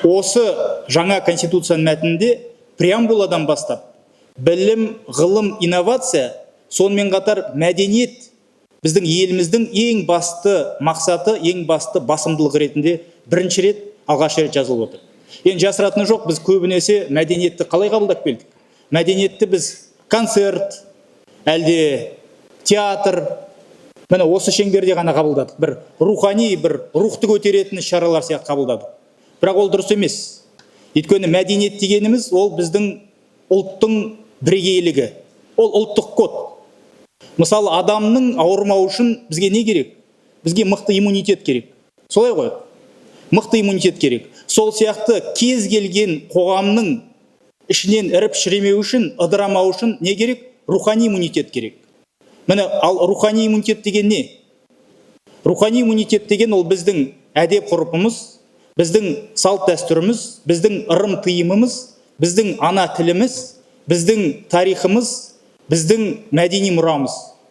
Осы жаңа конституцияның мәтінінде преамбуладан бастап білім, ғылым, инновация, сонымен қатар мәдениет біздің еліміздің ең басты мақсаты, ең басты басымдылық ретінде бірінші рет, алғаш рет жазылып отыр. Енді жасыратыны жоқ, біз көбінесе мәдениетті қалай қабылдап келдік? Мәдениетті біз концерт, әлде театр, міне осы шеңберде ғана қабылдадық. Бір рухани, бір рухты көтеретін шаралар сияқты қабылдадық. Бірақ ол дұрыс емес. Өйткені мәдениет дегеніміз ол біздің ұлттың бірегейлігі. Ол ұлттық код. Мысалы, адамның ауырмауы үшін бізге не керек? Бізге мықты иммунитет керек. Солай ғой? Мықты иммунитет керек. Сол сияқты кез келген қоғамның ішінен іріп шіремеу үшін, ыдырамау үшін не керек? Рухани иммунитет керек. Міне, ал рухани иммунитет деген не? Рухани иммунитет деген ол біздің әдеп ғұрпымыз, біздің салт дәстүріміз, біздің ырым тыйымымыз, біздің ана тіліміз, біздің тарихымыз, біздің мәдени мұрамыз.